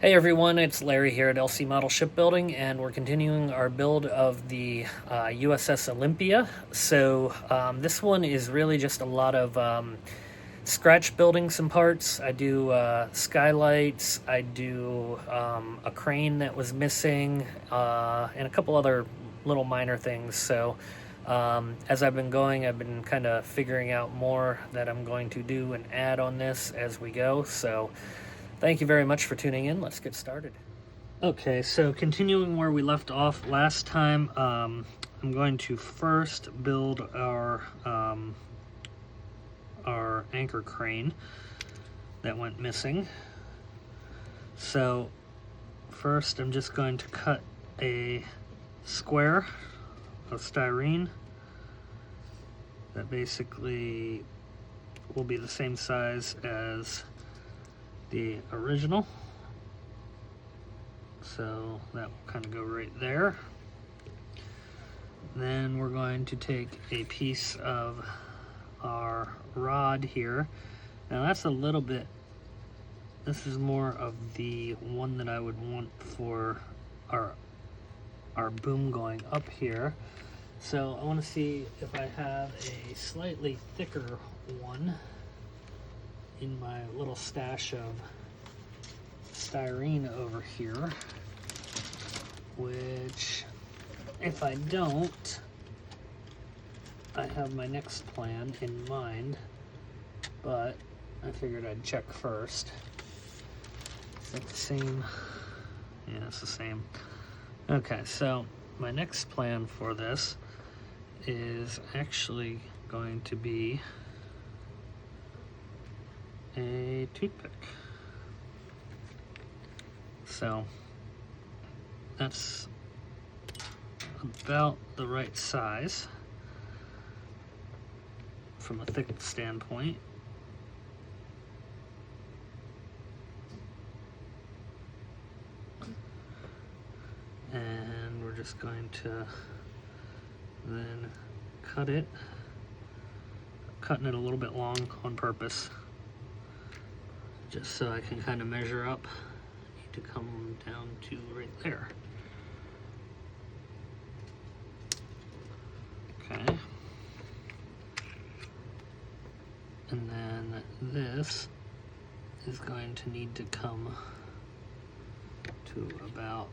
Hey everyone, it's Larry here at LC Model Shipbuilding, and we're continuing our build of the USS Olympia. So this one is really just a lot of scratch building some parts. I do skylights, I do a crane that was missing, and a couple other little minor things. So as I've been going, I've been kind of figuring out more that I'm going to do and add on this as we go. So thank you very much for tuning in. Let's get started. Okay, so continuing where we left off last time, I'm going to first build our anchor crane that went missing. So first I'm just going to cut a square of styrene that basically will be the same size as the original, so that will kind of go right there. Then we're going to take a piece of our rod here. Now that's a little bit, this is more of the one that I would want for our boom going up here. So I want to see if I have a slightly thicker one in my little stash of styrene over here, which if I don't, I have my next plan in mind, but I figured I'd check first. Is that the same? Yeah, it's the same. Okay, so my next plan for this is actually going to be a toothpick. So that's about the right size from a thick standpoint. And we're just going to then cut it. Cutting it a little bit long on purpose, just so I can kind of measure up. Need to come down to right there. Okay. And then this is going to need to come to about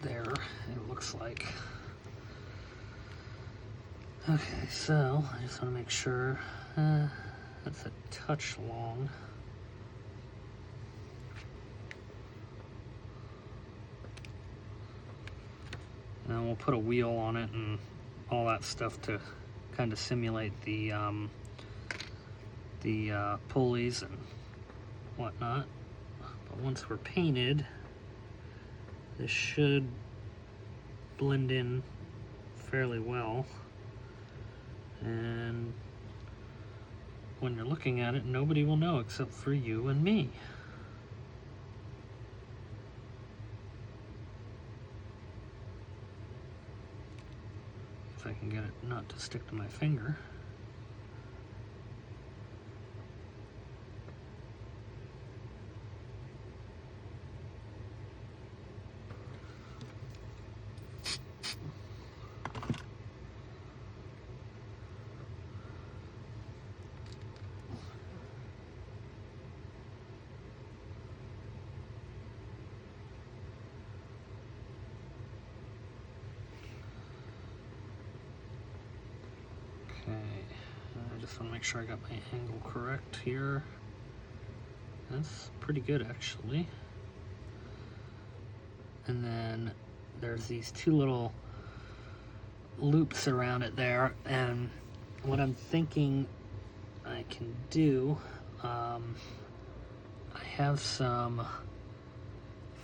there, it looks like. Okay, so I just want to make sure that's a touch long. And then we'll put a wheel on it and all that stuff to kind of simulate the pulleys and whatnot. But once we're painted, this should blend in fairly well. And when you're looking at it, nobody will know except for you and me. If I can get it not to stick to my finger. I just want to make sure I got my angle correct here. That's pretty good, actually. And then there's these two little loops around it there, and what I'm thinking I can do, I have some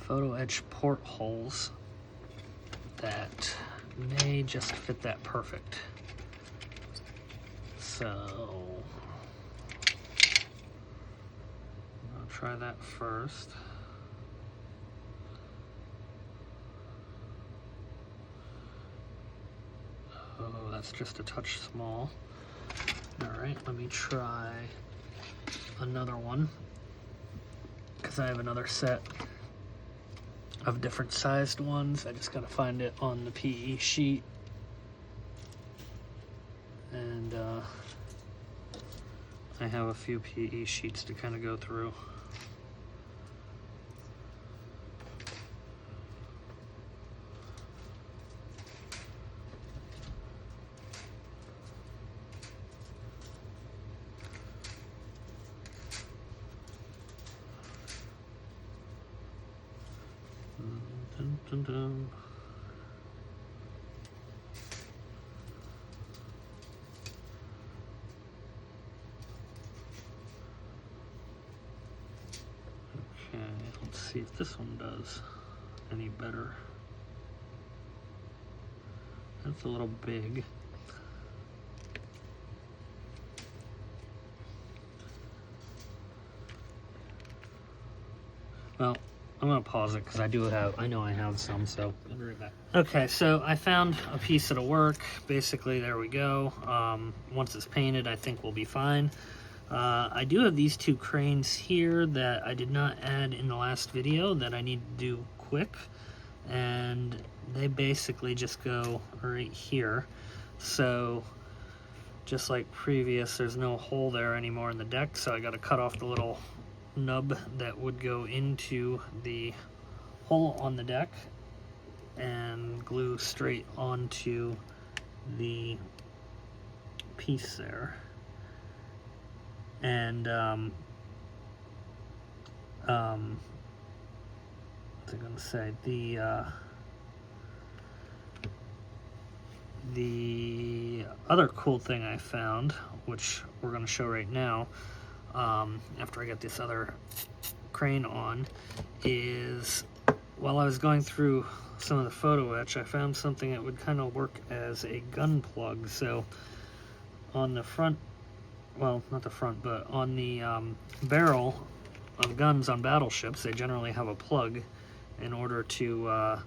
photo etch portholes that may just fit that perfect. So I'll try that first. that's just a touch small. All right, let me try another one, because I have another set of different sized ones. I just gotta find it on the PE sheet. And I have a few PE sheets to kind of go through. Dun, dun, dun. Okay, let's see if this one does any better. That's a little big. Well, I'm gonna pause it because I know I have some, so I'll be right back. Okay, so I found a piece that'll work. Basically, there we go. Once it's painted, I think we'll be fine. I do have these two cranes here that I did not add in the last video that I need to do quick, and they basically just go right here. So just like previous, there's no hole there anymore in the deck, so I got to cut off the little nub that would go into the hole on the deck and glue straight onto the piece there. And what's I gonna say, the other cool thing I found, which we're gonna show right now, after I get this other crane on, is while I was going through some of the photo etch, I found something that would kind of work as a gun plug. So on the front, well, not the front, but on the barrel of guns on battleships, they generally have a plug in order to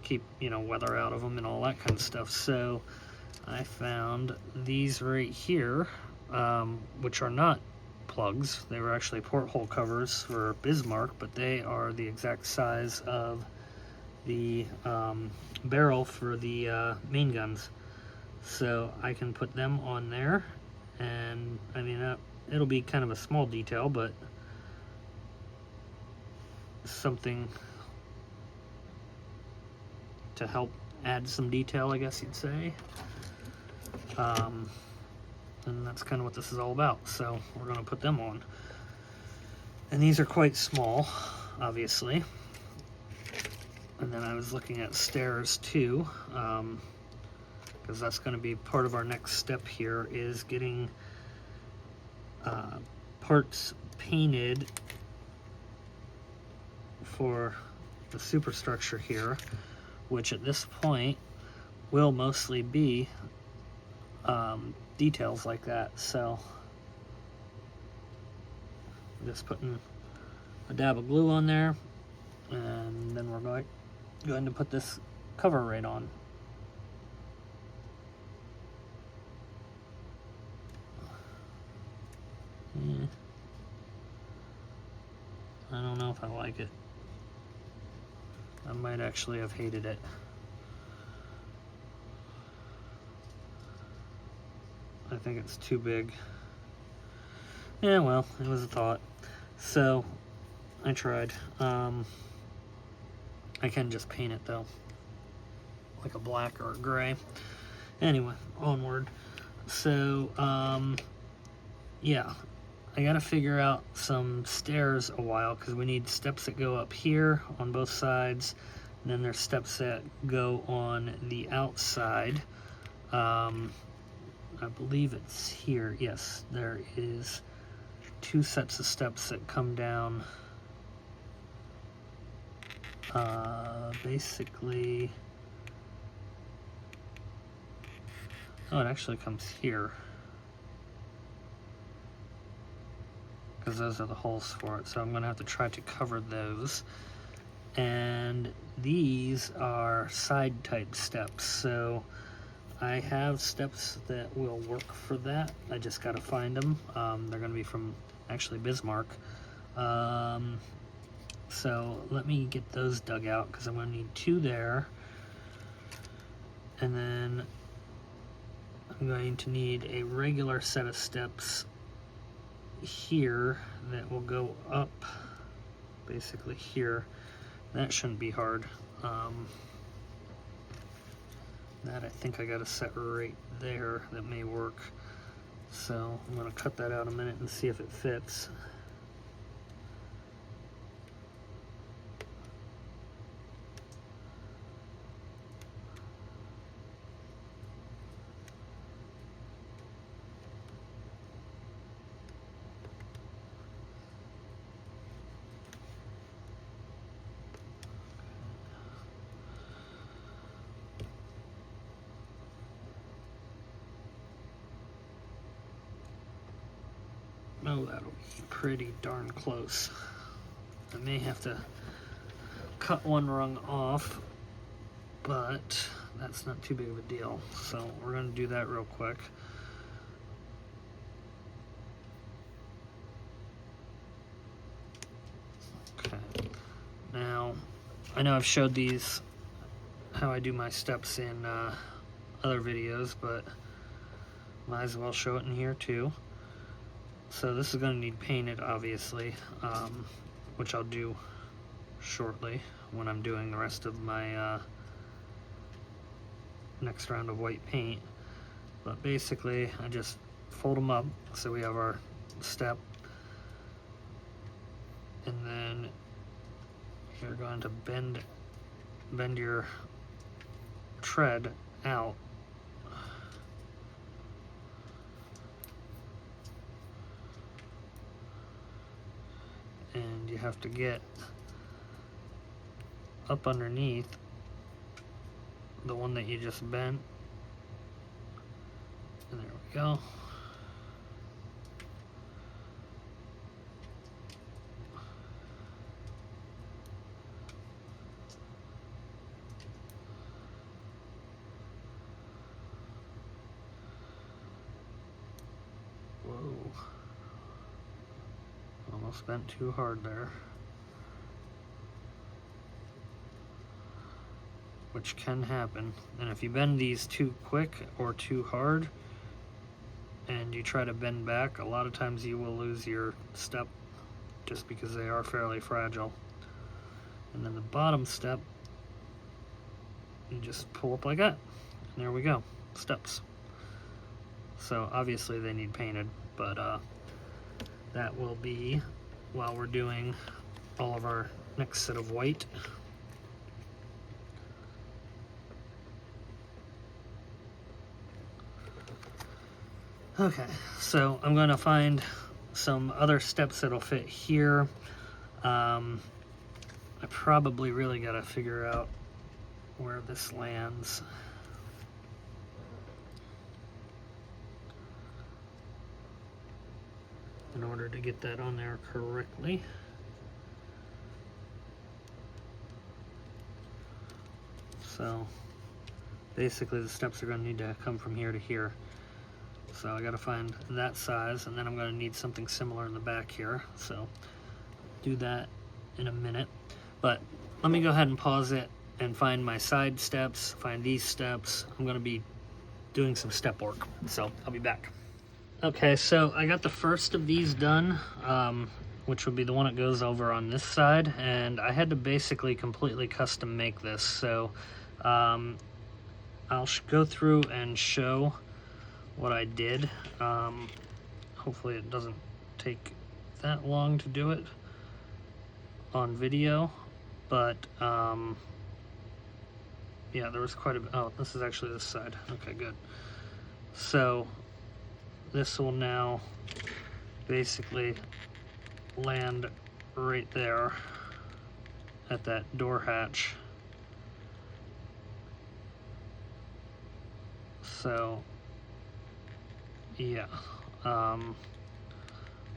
keep, you know, weather out of them and all that kind of stuff. So I found these right here, which are not plugs. They were actually porthole covers for Bismarck, but they are the exact size of the barrel for the main guns. So I can put them on there, and I mean, it'll be kind of a small detail, but something to help add some detail, I guess you'd say. And that's kind of what this is all about. So we're going to put them on. And these are quite small, obviously. And then I was looking at stairs too, because that's going to be part of our next step here, is getting parts painted for the superstructure here, which at this point will mostly be details like that. So I'm just putting a dab of glue on there, and then we're going to put this cover right on. Yeah. I don't know if I like it. I might actually have hated it. I think it's too big. Yeah, well, it was a thought. So I tried. I can just paint it though, like a black or a gray. Anyway, onward. So yeah, I gotta figure out some stairs a while, because we need steps that go up here on both sides, and then there's steps that go on the outside. I believe it's here. Yes, there is 2 sets of steps that come down. Basically, oh, it actually comes here, because those are the holes for it. So I'm gonna have to try to cover those. And these are side type steps. So I have steps that will work for that. I just gotta find them. They're gonna be from actually Bismarck. So let me get those dug out because I'm gonna need 2 there. And then I'm going to need a regular set of steps here that will go up basically here. That shouldn't be hard. That I think I got to set right there. That may work. So I'm going to cut that out a minute and see if it fits. Oh, that'll be pretty darn close. I may have to cut one rung off, but that's not too big of a deal. So we're going to do that real quick. Okay. Now, I know I've showed these, how I do my steps in other videos, but might as well show it in here too. So this is going to need painted, obviously, which I'll do shortly when I'm doing the rest of my next round of white paint. But basically, I just fold them up so we have our step, and then you're going to bend your tread out. And you have to get up underneath the one that you just bent. And there we go. Whoa. Almost bent too hard there. Which can happen. And if you bend these too quick or too hard and you try to bend back, a lot of times you will lose your step just because they are fairly fragile. And then the bottom step, you just pull up like that. And there we go, steps. So obviously they need painted, but that will be while we're doing all of our next set of white. Okay, so I'm going to find some other steps that'll fit here. I probably really got to figure out where this lands. In order to get that on there correctly. So basically the steps are going to need to come from here to here. So I got to find that size, and then I'm going to need something similar in the back here. So do that in a minute. But let me go ahead and pause it and find my side steps, find these steps. I'm going to be doing some step work, so I'll be back. Okay, so I got the first of these done, which would be the one that goes over on this side, and I had to basically completely custom make this. So I'll go through and show what I did. Hopefully it doesn't take that long to do it on video, but yeah, there was quite a bit. Oh, this is actually this side. Okay, good. So this will now basically land right there at that door hatch. So yeah,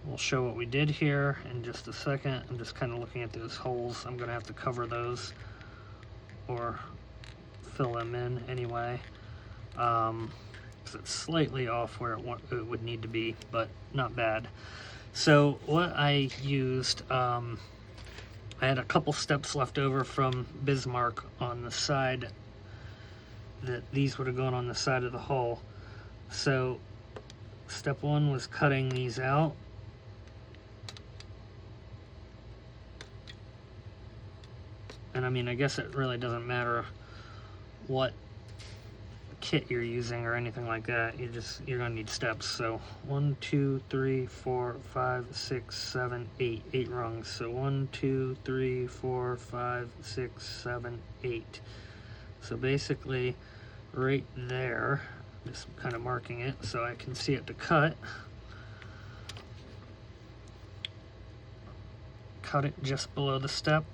we'll show what we did here in just a second. I'm just kind of looking at those holes. I'm gonna have to cover those or fill them in anyway. 'cause it's slightly off where it would need to be, but not bad. So what I used, I had a couple steps left over from Bismarck on the side that these would have gone on the side of the hull. So step one was cutting these out. And I mean, I guess it really doesn't matter what kit you're using or anything like that. You're gonna need steps. So 1, 2, 3, 4, 5, 6, 7, 8. 8 rungs. So 1, 2, 3, 4, 5, 6, 7, 8. So basically right there, just kind of marking it so I can see it to cut. Cut it just below the step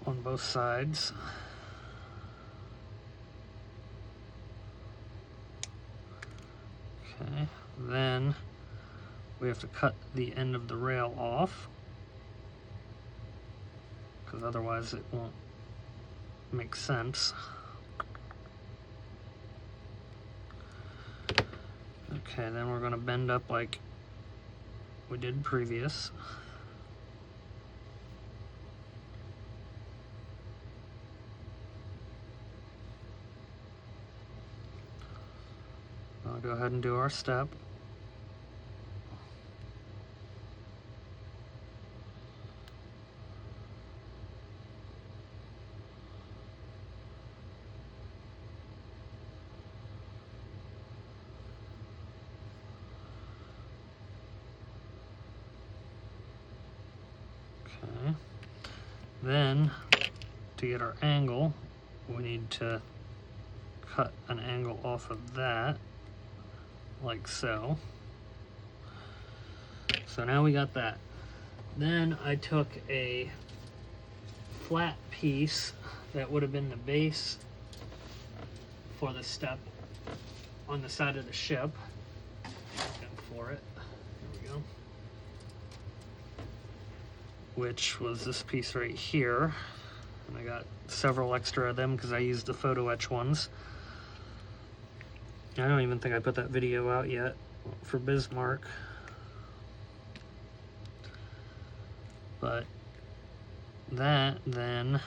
on both sides. Okay, then we have to cut the end of the rail off, because otherwise it won't make sense. Okay, then we're going to bend up like we did previous. I'll go ahead and do our step. Okay. Then, to get our angle, we need to cut an angle off of that, like so. So now we got that. Then I took a flat piece that would have been the base for the step on the side of the ship. Looking for it. Here we go. Which was this piece right here. And I got several extra of them because I used the photo etch ones. I don't even think I put that video out yet for Bismarck. But that then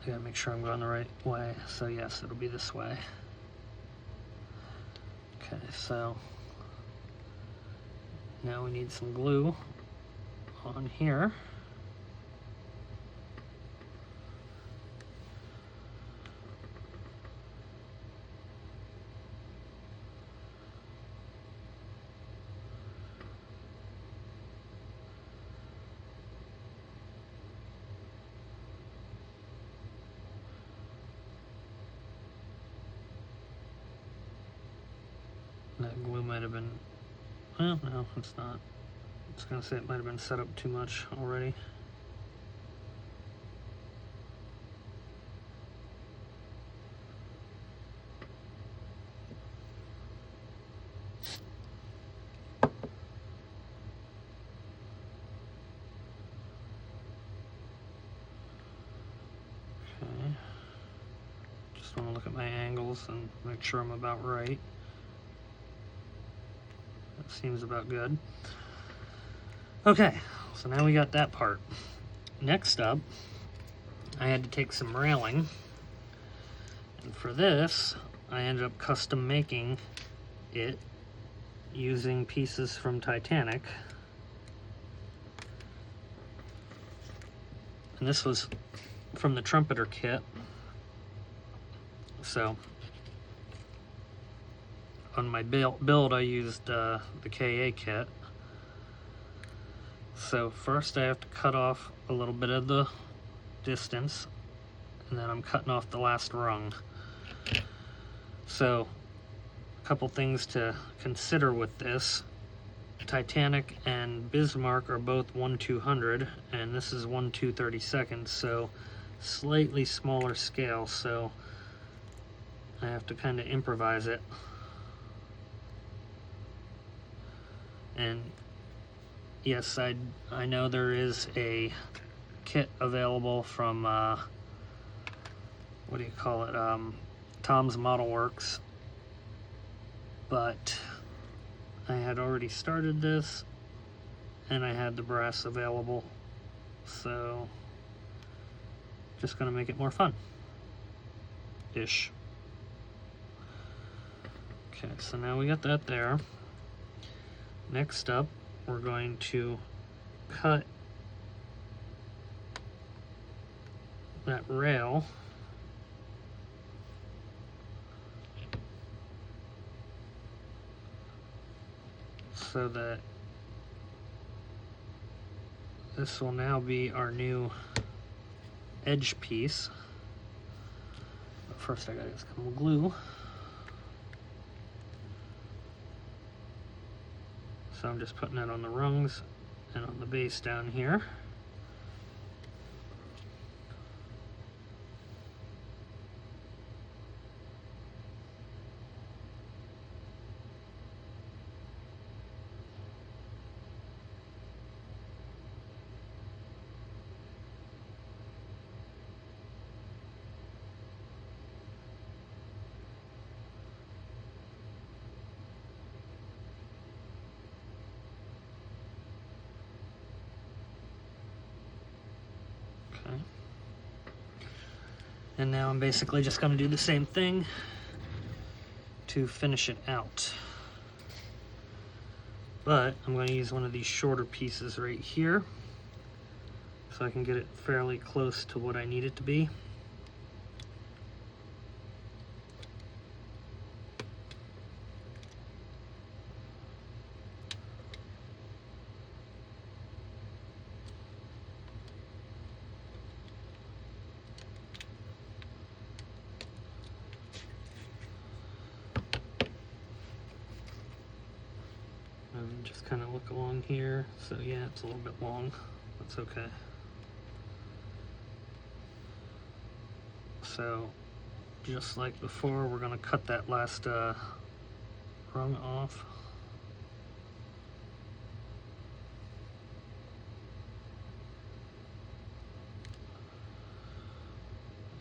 I gotta make sure I'm going the right way. So yes, it'll be this way. Okay, so now we need some glue on here. That glue might have been, well, no, it's not. I was gonna say it might have been set up too much already. Okay. Just want to look at my angles and make sure I'm about right. That seems about good. Okay, so now we got that part. Next up, I had to take some railing, and for this, I ended up custom making it using pieces from Titanic. And this was from the trumpeter kit. So on my build I used the KA kit. So first I have to cut off a little bit of the distance, and then I'm cutting off the last rung. So a couple things to consider with this. Titanic and Bismarck are both 1/200, and this is 1/232, so slightly smaller scale, so I have to kind of improvise it. And yes, I know there is a kit available from, what do you call it, Tom's Model Works, but I had already started this and I had the brass available, so just gonna make it more fun ish. Okay, so now we got that there. Next up, we're going to cut that rail so that this will now be our new edge piece. But first I gotta get some glue. So I'm just putting it on the rungs and on the base down here. And now I'm basically just going to do the same thing to finish it out. But I'm going to use one of these shorter pieces right here so I can get it fairly close to what I need it to be. And just kind of look along here. So yeah, it's a little bit long. That's okay. So just like before, we're going to cut that last rung off.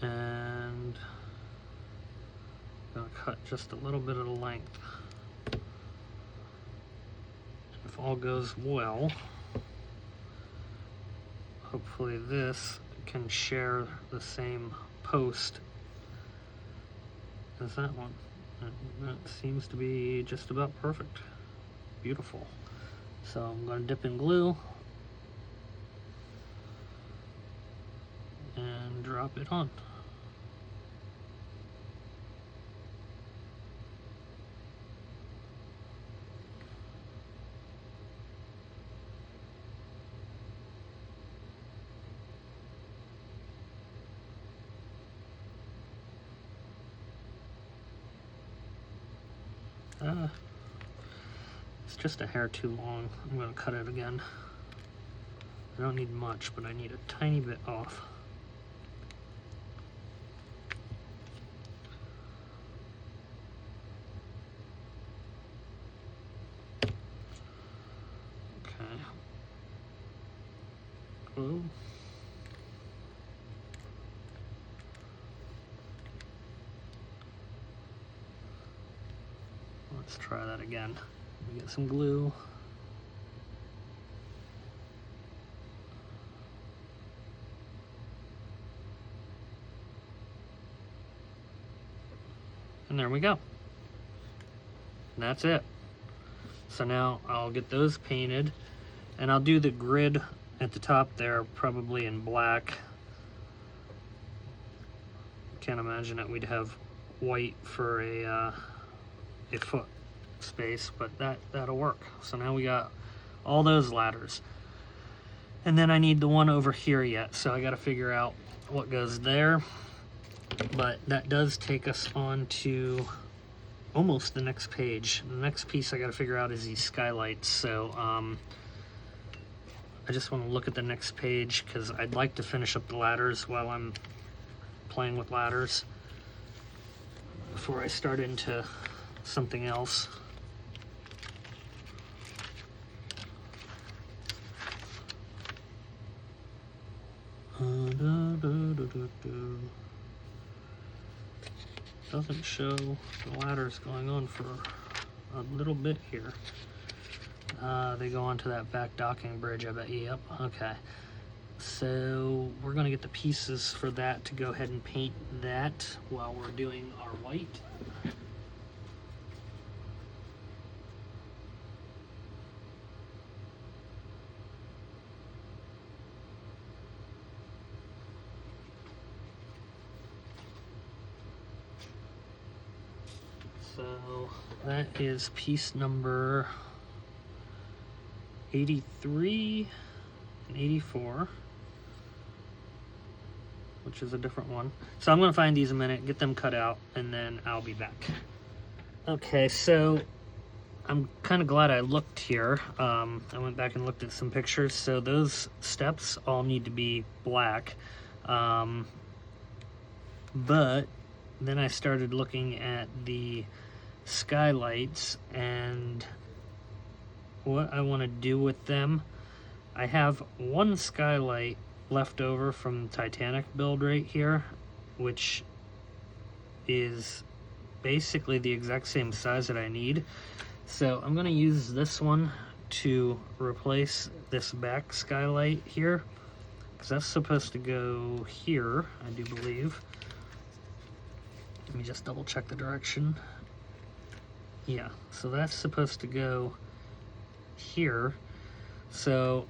And I'm going to cut just a little bit of the length. If all goes well, hopefully this can share the same post as that one. That seems to be just about perfect. Beautiful. So I'm going to dip in glue and drop it on. It's just a hair too long. I'm going to cut it again. I don't need much, but I need a tiny bit off. Okay. Glue. Let's try that again. Let me get some glue. And there we go. And that's it. So now I'll get those painted and I'll do the grid at the top there, probably in black. Can't imagine that we'd have white for a foot space, but that'll work. So now we got all those ladders, and then I need the one over here yet, so I got to figure out what goes there. But that does take us on to almost the next page. The next piece I got to figure out is these skylights. So I just want to look at the next page because I'd like to finish up the ladders while I'm playing with ladders before I start into something else. Doesn't show the ladders going on for a little bit here. They go onto that back docking bridge, I bet. Yep, okay. So we're gonna get the pieces for that to go ahead and paint that while we're doing our white. So that is piece number 83 and 84, which is a different one. So I'm gonna find these in a minute, get them cut out, and then I'll be back. Okay, so I'm kind of glad I looked here. I went back and looked at some pictures. So those steps all need to be black. But then I started looking at the skylights and what I want to do with them. I have one skylight left over from the Titanic build right here, which is basically the exact same size that I need. So I'm going to use this one to replace this back skylight here, because that's supposed to go here, I do believe. Let me just double check the direction. Yeah, so that's supposed to go here. So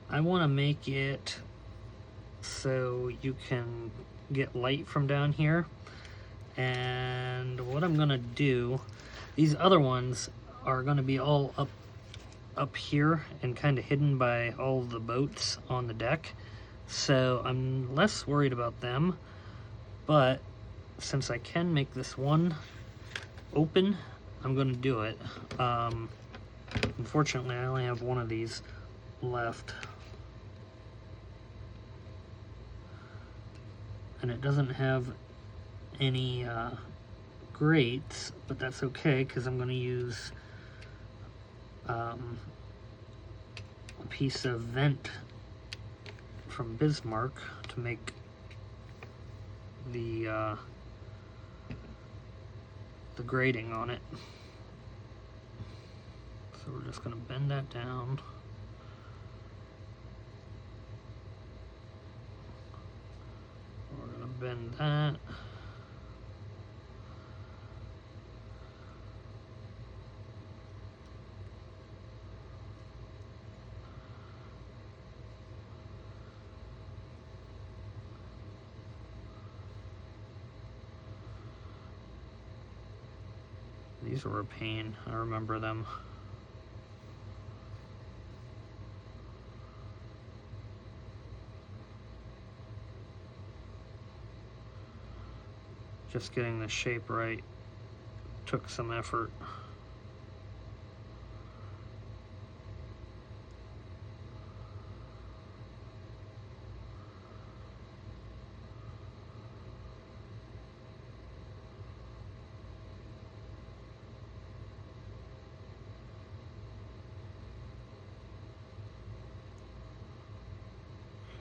I want to make it so you can get light from down here. And what I'm gonna do, these other ones are gonna be all up here and kind of hidden by all the boats on the deck. So I'm less worried about them, but since I can make this one open, I'm gonna do it. Unfortunately, I only have one of these left. And it doesn't have any grates, but that's okay because I'm going to use a piece of vent from Bismarck to make the grating on it. So we're just going to bend that down. We're going to bend that. These were a pain, I remember them. Just getting the shape right took some effort.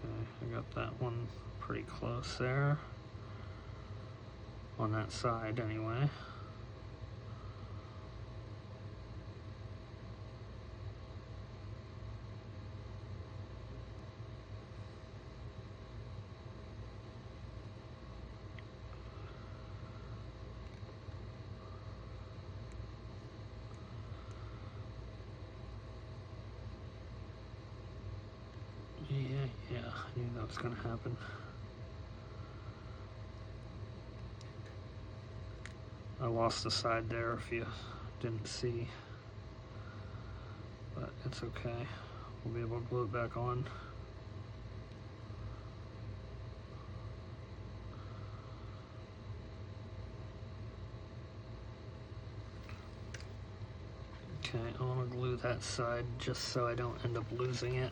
Okay, I got that one pretty close there. On that side anyway. Yeah, I knew that was gonna happen. I lost the side there if you didn't see, but it's okay. We'll be able to glue it back on. Okay, I want to glue that side just so I don't end up losing it.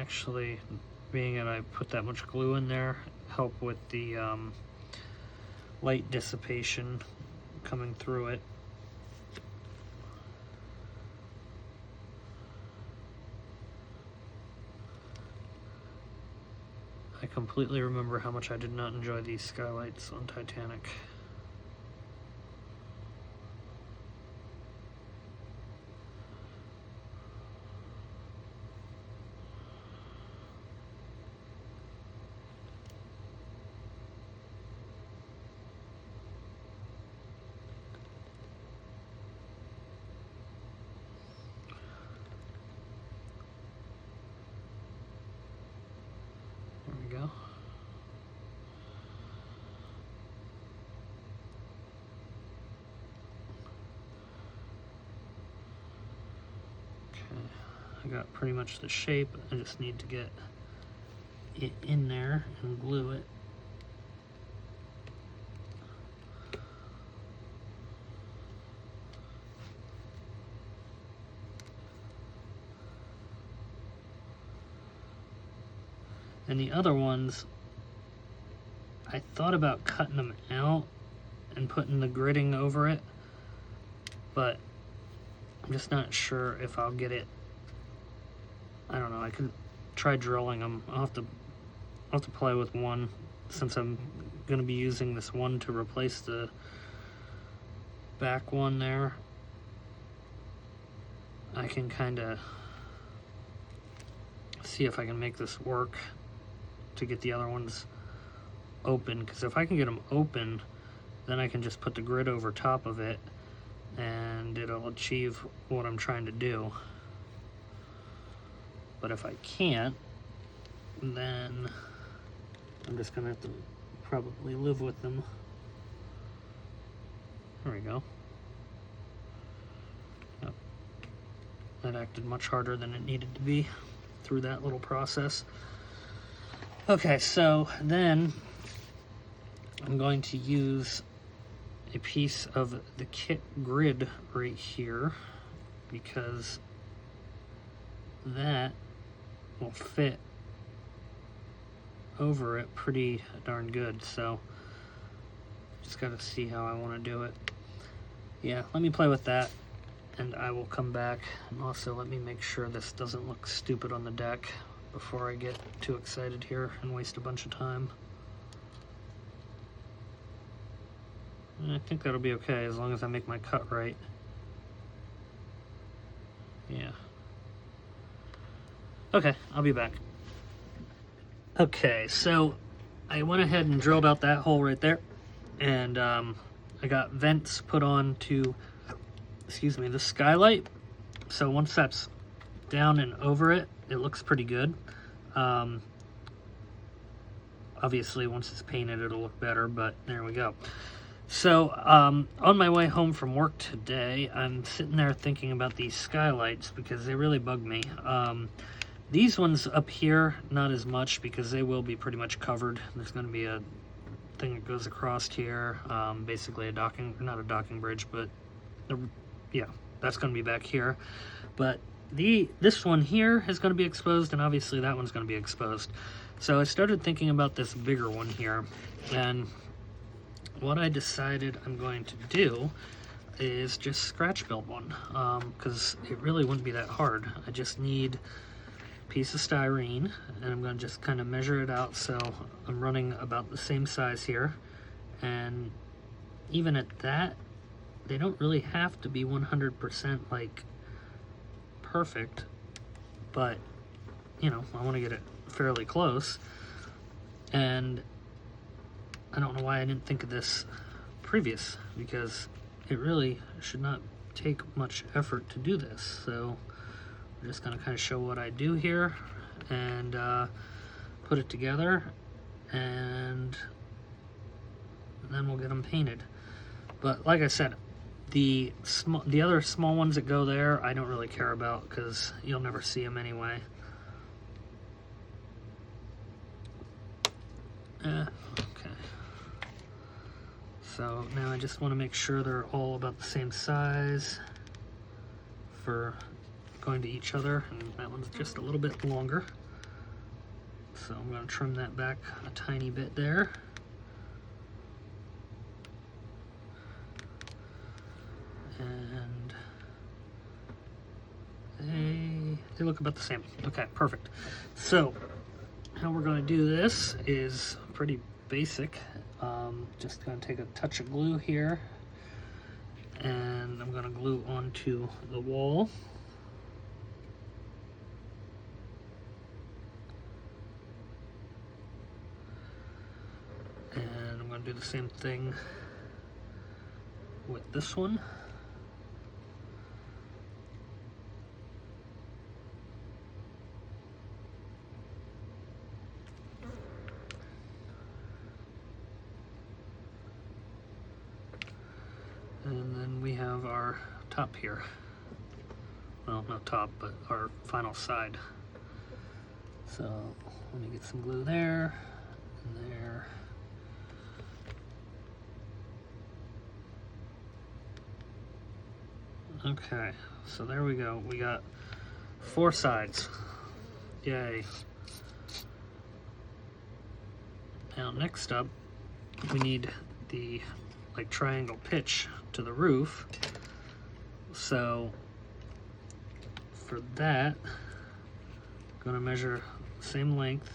actually, being that I put that much glue in there, help with the light dissipation coming through it. I completely remember how much I did not enjoy these skylights on Titanic. There we go. Okay, I got pretty much the shape. I just need to get it in there and glue it. And the other ones, I thought about cutting them out and putting the gridding over it, but I'm just not sure if I'll get it. I don't know, I could try drilling them. I'll have to play with one, since I'm going to be using this one to replace the back one there. I can kind of see if I can make this work to get the other ones open, because if I can get them open, then I can just put the grid over top of it and it'll achieve what I'm trying to do. But if I can't, then I'm just gonna have to probably live with them. There we go. Yep. That acted much harder than it needed to be through that little process. Okay, so then I'm going to use a piece of the kit grid right here, because that will fit over it pretty darn good. So just got to see how I want to do it. Yeah, let me play with that and I will come back. And also let me make sure this doesn't look stupid on the deck before I get too excited here and waste a bunch of time. And I think that'll be okay as long as I make my cut right. Yeah. Okay, I'll be back. Okay, so I went ahead and drilled out that hole right there, and I got vents put on to, excuse me, the skylight. So once that's down and over it, it looks pretty good. Obviously, once it's painted, it'll look better, but there we go. So on my way home from work today, I'm sitting there thinking about these skylights because they really bug me. These ones up here, not as much, because they will be pretty much covered. There's going to be a thing that goes across here, basically a docking, not a docking bridge, but yeah, that's going to be back here. But this one here is going to be exposed, and obviously that one's going to be exposed. So I started thinking about this bigger one here, and what I decided I'm going to do is just scratch build one, because it really wouldn't be that hard. I just need a piece of styrene, and I'm going to just kind of measure it out, so I'm running about the same size here. And even at that, they don't really have to be 100% like perfect, but you know, I want to get it fairly close. And I don't know why I didn't think of this previous, because it really should not take much effort to do this. So I'm just going to kind of show what I do here and put it together, and then we'll get them painted. But like I said, the other small ones that go there, I don't really care about because you'll never see them anyway. Okay. So now I just want to make sure they're all about the same size for going to each other, and that one's just a little bit longer. So I'm going to trim that back a tiny bit there. And they look about the same. Okay, perfect. So how we're going to do this is pretty basic. Just going to take a touch of glue here, and I'm going to glue onto the wall. And I'm going to do the same thing with this one. And then we have our top here. Well, not top, but our final side. So let me get some glue there and there. Okay, so there we go. We got 4 sides. Yay. Now next up, we need the triangle pitch to the roof. So for that, I'm going to measure the same length.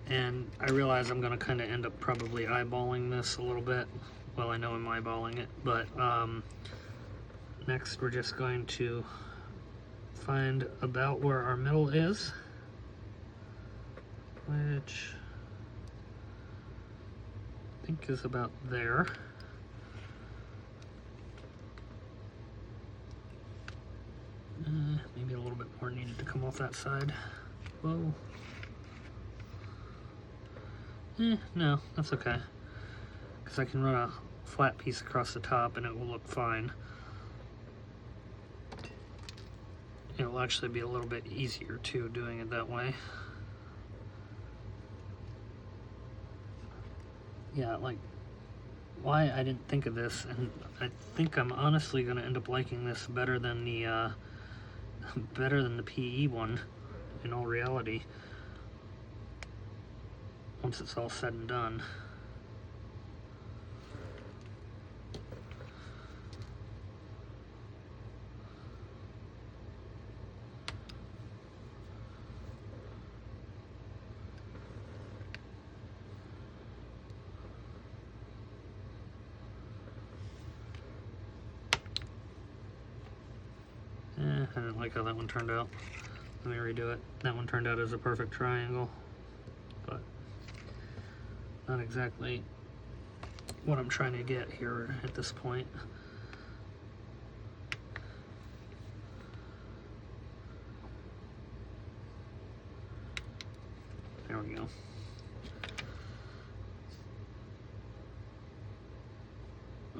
And I realize I'm going to kind of end up probably eyeballing this a little bit. Well, I know I'm eyeballing it, but next we're just going to find about where our middle is, which I think is about there. Maybe a little bit more needed to come off that side. Whoa. No, that's okay, because I can run a flat piece across the top and it will look fine. It will actually be a little bit easier too doing it that way. Yeah, like, why I didn't think of this, and I think I'm honestly going to end up liking this better than the PE one in all reality, once it's all said and done. I didn't like how that one turned out. Let me redo it. That one turned out as a perfect triangle, but not exactly what I'm trying to get here at this point. There we go.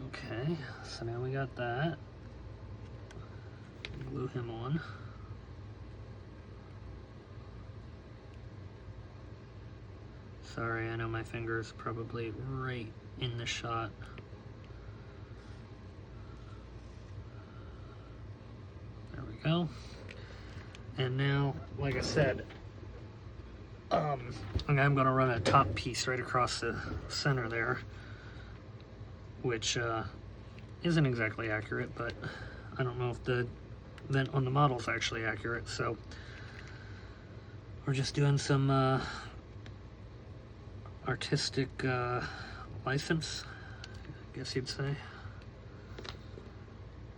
Okay, so now we got that. Glue him on. Sorry, I know my finger's probably right in the shot. There we go. And now, like I said, I'm going to run a top piece right across the center there, which isn't exactly accurate, but I don't know if the vent on the model is actually accurate, so we're just doing some artistic license, I guess you'd say.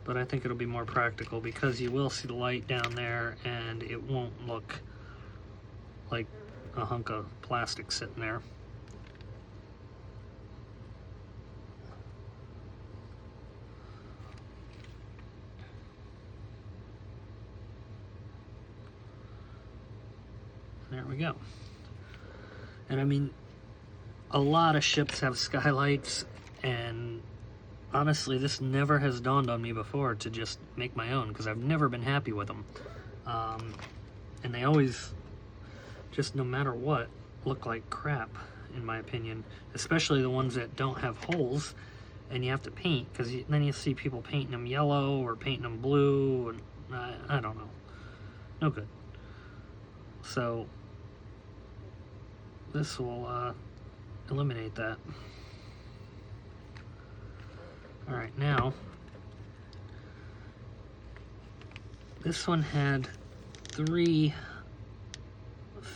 But I think it'll be more practical because you will see the light down there and it won't look like a hunk of plastic sitting there. There we go. And I mean, a lot of ships have skylights, and honestly, this never has dawned on me before to just make my own, because I've never been happy with them. and they always, just no matter what, look like crap, in my opinion. Especially the ones that don't have holes and you have to paint, because then you see people painting them yellow or painting them blue, and I don't know. No good. So this will eliminate that. All right, now this one had 3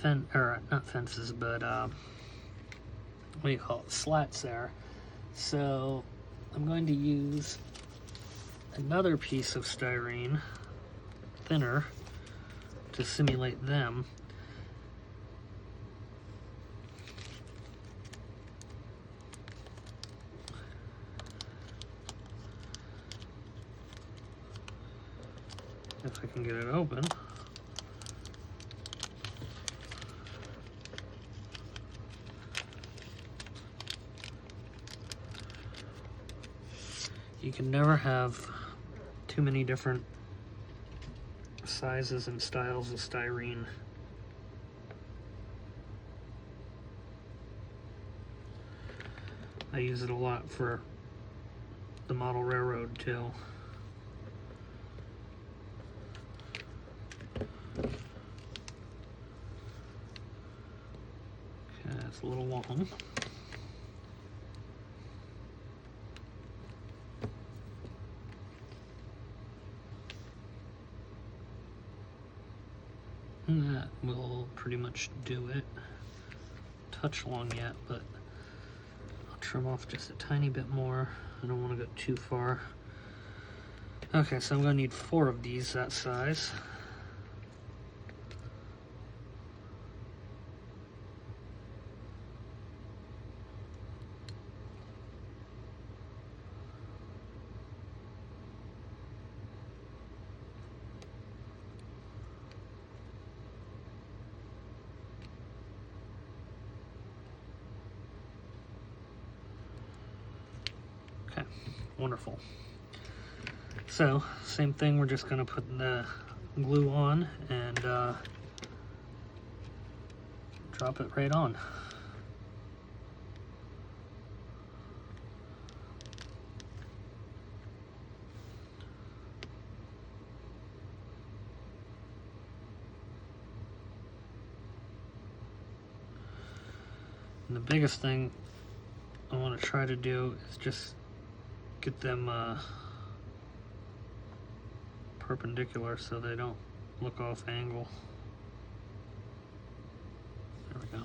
not fences, but what do you call it, slats there. So I'm going to use another piece of styrene, thinner, to simulate them. If I can get it open. You can never have too many different sizes and styles of styrene. I use it a lot for the model railroad too. Okay, it's a little long. And that will pretty much do it. Touch long yet, but I'll trim off just a tiny bit more. I don't want to go too far. Okay, so I'm going to need 4 of these that size. Okay, wonderful. So, same thing, we're just going to put the glue on and drop it right on. And the biggest thing I want to try to do is just get them perpendicular so they don't look off angle. There we go.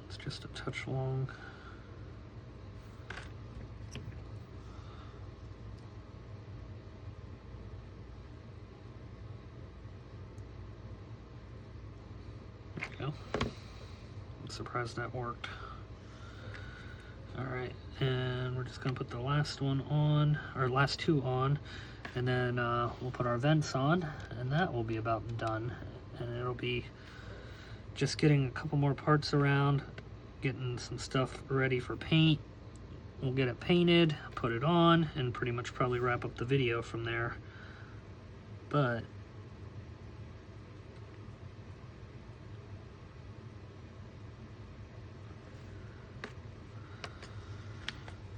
It's just a touch long. There we go. I'm surprised that worked. All right, and we're just gonna put the last one on, or last 2 on, and then we'll put our vents on, and that will be about done. And it'll be just getting a couple more parts around, getting some stuff ready for paint. We'll get it painted, put it on, and pretty much probably wrap up the video from there. But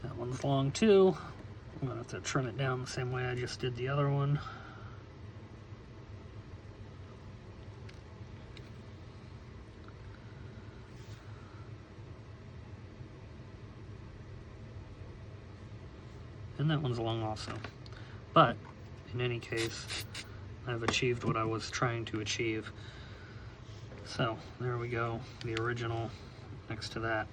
that one's long too. I'm gonna have to trim it down the same way I just did the other one. And that one's long also. But in any case, I've achieved what I was trying to achieve. So there we go, the original next to that.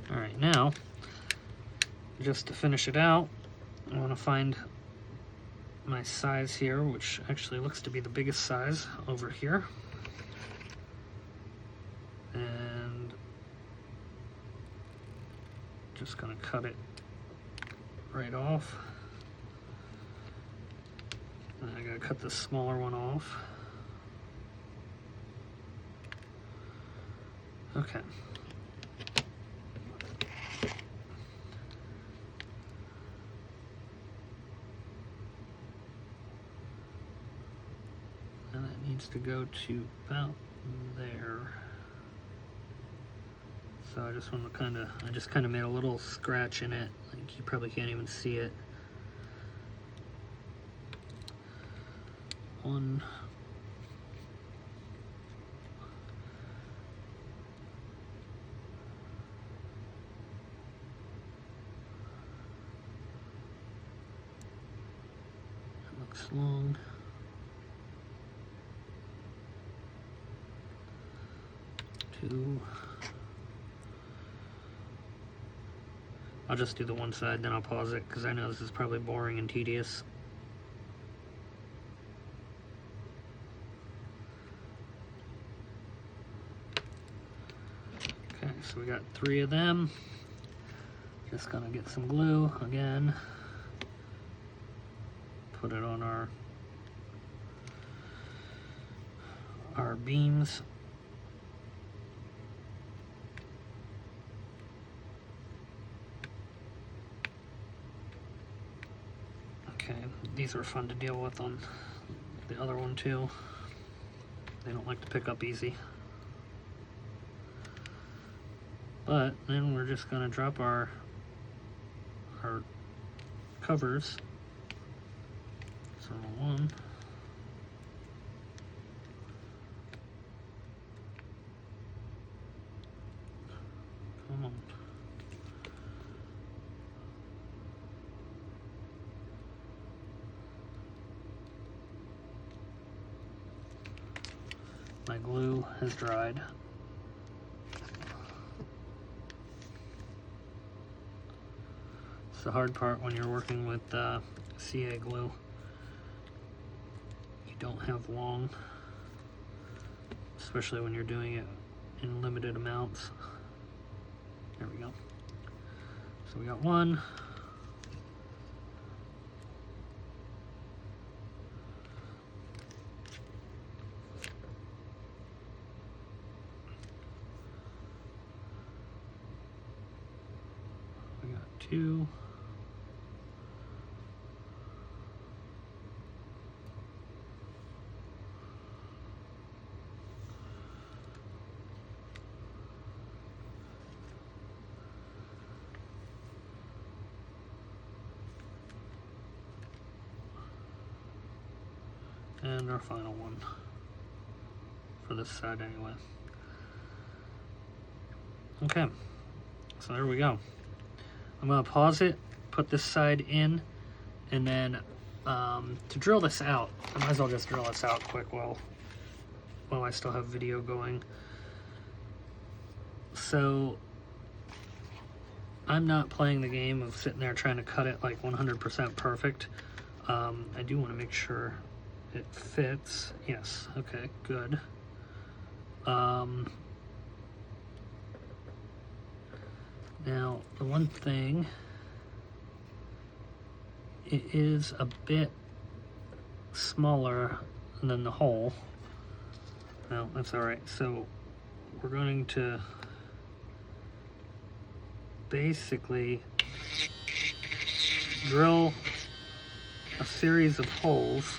All right, now just to finish it out, I want to find my size here, which actually looks to be the biggest size over here. And just gonna cut it right off. And I gotta cut the smaller one off. Okay. And that needs to go to about there. So I just want to I just kind of made a little scratch in it. Like you probably can't even see it. One. That looks long. Two. I'll just do the one side, then I'll pause it because I know this is probably boring and tedious. Okay, so we got 3 of them. Just gonna get some glue again. Put it on our beams. Okay, these are fun to deal with on the other one too. They don't like to pick up easy. But then we're just gonna drop our covers. So one. Come on. My glue has dried. It's the hard part when you're working with CA glue. You don't have long, especially when you're doing it in limited amounts. There we go. So we got one. We got 2. And our final one for this side anyway. Okay, so there we go. I'm gonna pause it, put this side in, and then to drill this out, I might as well just drill this out quick while I still have video going. So I'm not playing the game of sitting there trying to cut it like 100% perfect. I do want to make sure it fits. Yes, okay, good. Now, the one thing, it is a bit smaller than the hole. No, that's all right. So we're going to basically drill a series of holes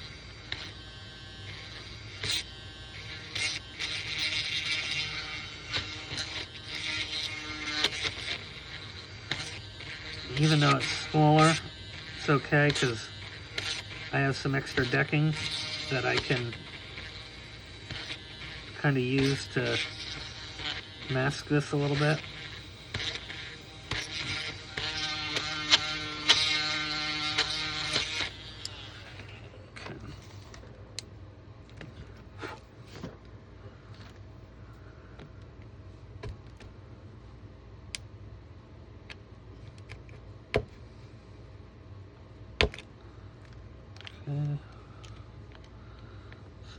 even though it's smaller, it's okay because I have some extra decking that I can kind of use to mask this a little bit.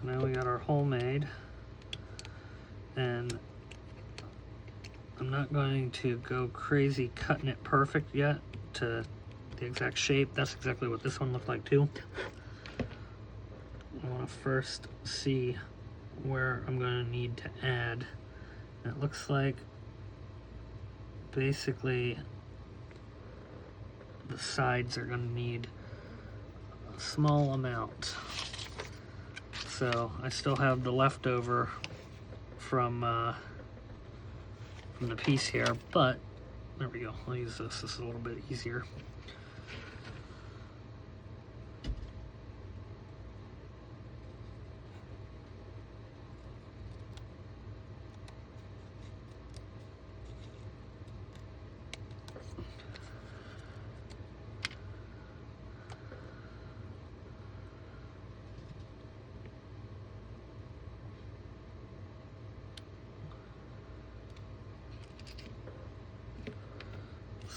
So now we got our hole made, and I'm not going to go crazy cutting it perfect yet to the exact shape. That's exactly what this one looked like too. I want to first see where I'm going to need to add. And it looks like basically the sides are going to need a small amount. So I still have the leftover from the piece here, but there we go. I'll use this. This is a little bit easier.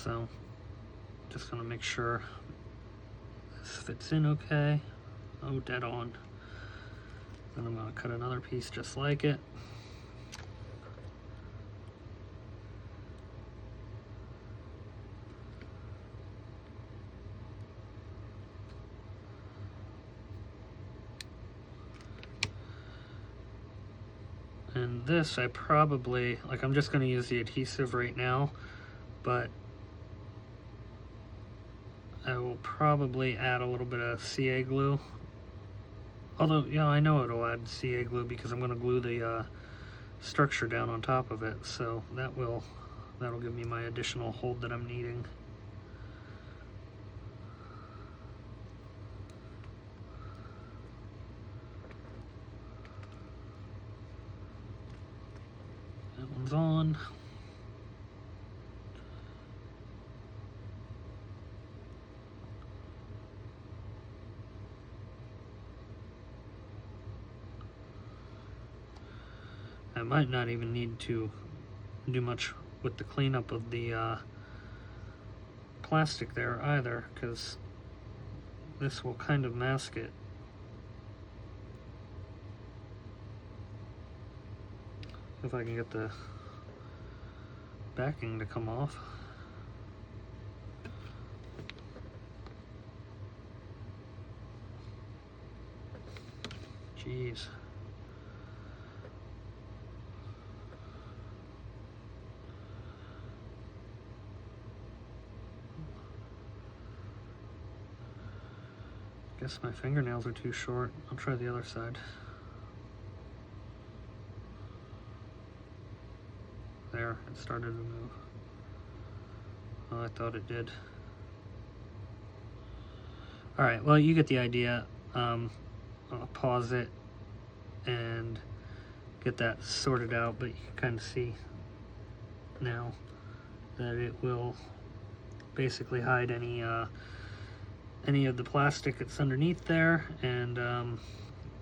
So just gonna make sure this fits in okay. Oh, dead on. Then I'm gonna cut another piece just like it. And this I probably, like, I'm just gonna use the adhesive right now, but I will probably add a little bit of CA glue. Although, yeah, I know it'll add CA glue because I'm going to glue the structure down on top of it. So that'll give me my additional hold that I'm needing. That one's on. I might not even need to do much with the cleanup of the plastic there either, because this will kind of mask it. If I can get the backing to come off. Jeez. Guess my fingernails are too short. I'll try the other side. There, it started to move. Oh, I thought it did. Alright, well, you get the idea. I'll pause it and get that sorted out, but you can kind of see now that it will basically hide any of the plastic that's underneath there, and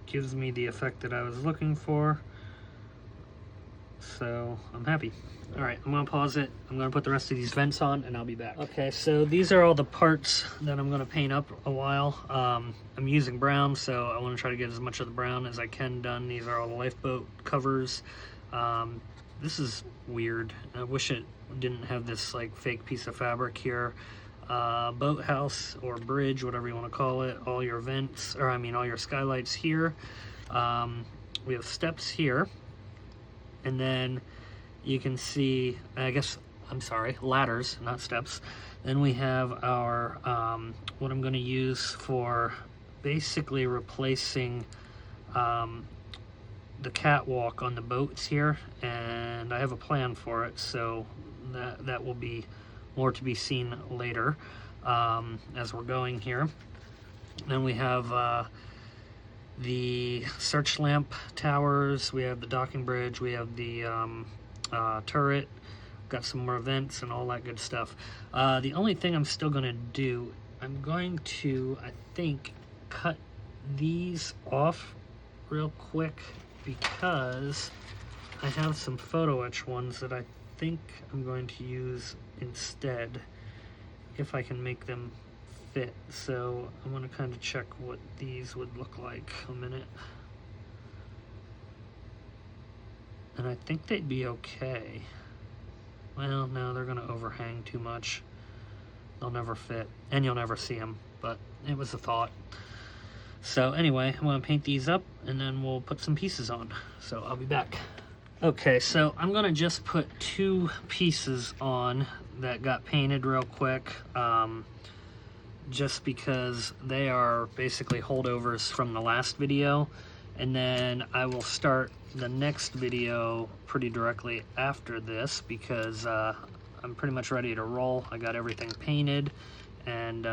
gives me the effect that I was looking for. So I'm happy. All right, I'm gonna pause it. I'm gonna put the rest of these vents on and I'll be back. Okay, so these are all the parts that I'm gonna paint up a while. I'm using brown, so I wanna try to get as much of the brown as I can done. These are all the lifeboat covers. This is weird. I wish it didn't have this like fake piece of fabric here. Boathouse or bridge, whatever you want to call it, all your vents, or I mean all your skylights here. We have steps here, and then you can see, I guess, I'm sorry, ladders, not steps. Then we have our, what I'm going to use for basically replacing the catwalk on the boats here, and I have a plan for it, so that will be more to be seen later as we're going here. Then we have the search lamp towers, we have the docking bridge, we have the turret, got some more vents and all that good stuff. The only thing I'm still going to do, I'm going to, I think, cut these off real quick because I have some photo etch ones that I think I'm going to use instead if I can make them fit. So I'm going to kind of check what these would look like a minute. and I think they'd be okay. Well, no, they're gonna overhang too much. They'll never fit, and you'll never see them, but it was a thought. So anyway, I'm gonna paint these up, and then we'll put some pieces on. So I'll be back. Okay, so I'm gonna just put 2 pieces on that got painted real quick, just because they are basically holdovers from the last video, and then I will start the next video pretty directly after this, because I'm pretty much ready to roll. I got everything painted, and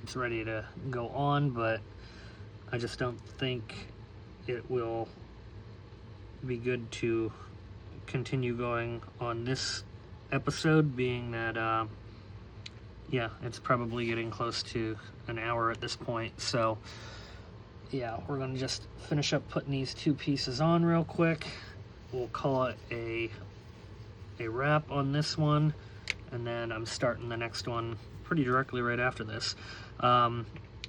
it's ready to go on, but I just don't think it will be good to continue going on this episode, being that yeah, it's probably getting close to an hour at this point. So yeah, we're gonna just finish up putting these 2 pieces on real quick. We'll call it a wrap on this one, and then I'm starting the next one pretty directly right after this.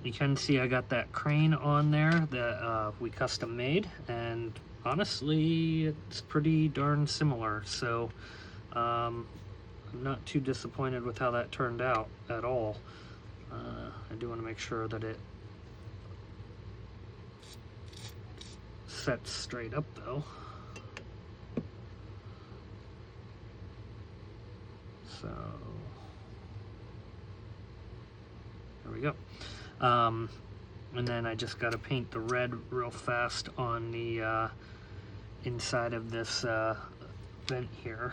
You can see I got that crane on there that we custom made, and honestly, it's pretty darn similar. So I'm not too disappointed with how that turned out at all. I do want to make sure that it sets straight up though. So there we go. And then I just got to paint the red real fast on the inside of this vent here.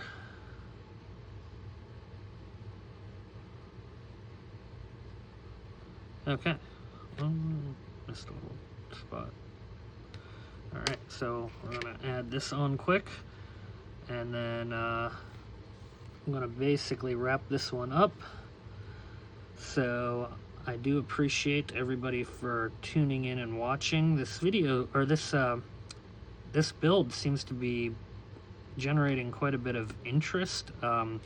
Okay, missed a little spot. All right, so we're gonna add this on quick, and then I'm gonna basically wrap this one up. So I do appreciate everybody for tuning in and watching this video, or this build seems to be generating quite a bit of interest,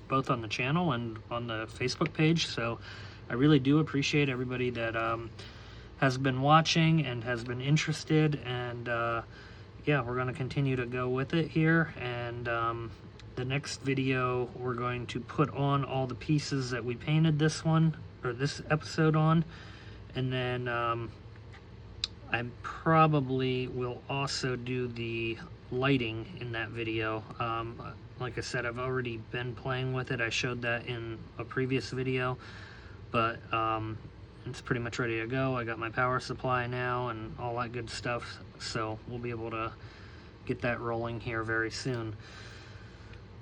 both on the channel and on the Facebook page. So I really do appreciate everybody that has been watching and has been interested, and yeah, we're going to continue to go with it here. And the next video, we're going to put on all the pieces that we painted this one, or this episode on, and then I probably will also do the lighting in that video. Like I said, I've already been playing with it. I showed that in a previous video, but it's pretty much ready to go. I got my power supply now and all that good stuff, so we'll be able to get that rolling here very soon.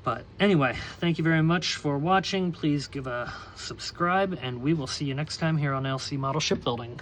But anyway, thank you very much for watching. Please give a subscribe, and we will see you next time here on LC Model Shipbuilding.